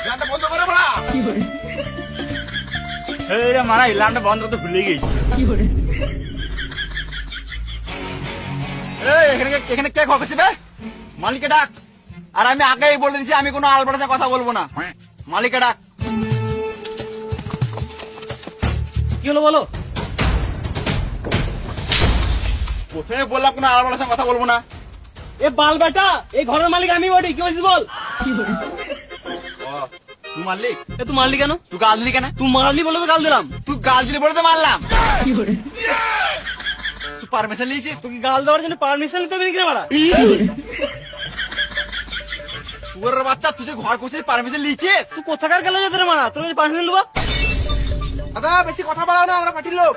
গানটা বন্ধ করে বলা। মারা ইলানটা বন্ধ করতে ভুলে গেছি। এই এখানে কে ঘর করছে বে? মালিককে ডাক। আর আমি আগেই বলে দিছি আমি কোনো আলবাড়াতে কথা বলবো না। মালিককে ডাক। কি হলো বলো? প্রথমে বললাম কোনো আলবাড়াতে কথা বলবো না। এ বাল বেটা, এই ঘরের মালিক আমি বলি, কি বলছিস বল? ও, তুই মারলি? এ তুই মারলি কেন? তুই গাল দিলি কেন? তুই মারলি বলে তো গাল দিলাম। তুই গাল দিলি বলে তো মারলাম। তুই পারমিশন নিয়েছিস? তুই গাল দেওয়ার জন্য পারমিশন নিতে হবে কিনা মারা? শুয়োরের বাচ্চা, তুই যে ঘর করছিস পারমিশন নিয়েছিস? তুই কোথাকার গেলে যেতে রে মারা? তোর কাছে পারমিশন দেবো? দাদা বেশি কথা বলাও না, আমরা পার্টির লোক।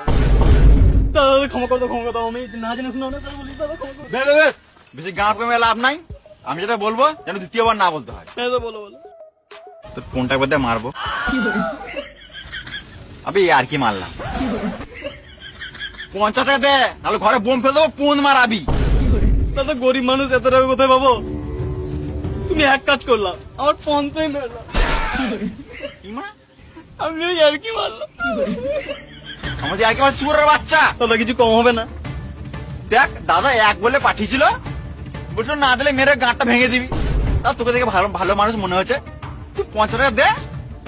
দাদা ক্ষমা করে দাও, ক্ষমা করে দাও, আমি না জেনে শুনে অনেক কথা বলিস, দাদা ক্ষমা করে দাও। বেশ বেশি গাঁ কমে লাভ নাই। আমি যেটা বলবো যেন দ্বিতীয়বার না বলতে হয়। হ্যাঁ, বলো বলো। তোর ফোনটা বেঁধে মারবো। আবে আর কি মারলাম। 50 টাকা দে, নাহলে ঘরে বোম ফেলে দেবো, পোন মারাবি। দাদা গরিব মানুষ, এত টাকা কোথায় পাবো? তুমি এক কাজ করলাম, আমার ফোন পেয়ে মেরলাম। কি মা? আমি ওই আর কি মারলাম। আমাদের আর কি আমার শুয়োরের বাচ্চা। দাদা কিছু কম হবে না? দেখ দাদা এক বলে পাঠিয়েছিল, বলছিল না দিলে মেরে গাঁটটা ভেঙে দিবি। তা তোকে দেখে ভালো ভালো মানুষ মনে হচ্ছে, তুই 50 টাকা দে,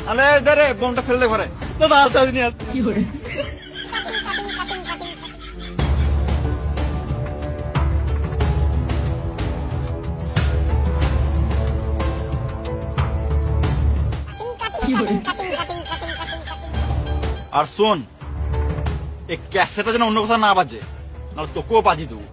নাহলে দে রে বোমটা ফেলে দে ঘরে। দাদা আসে আসেনি আসতে। আর শোন, এই ক্যাসেটটা যেন অন্য কোথাও না বাজে, নাহলে তোকেও বাজি দেবো।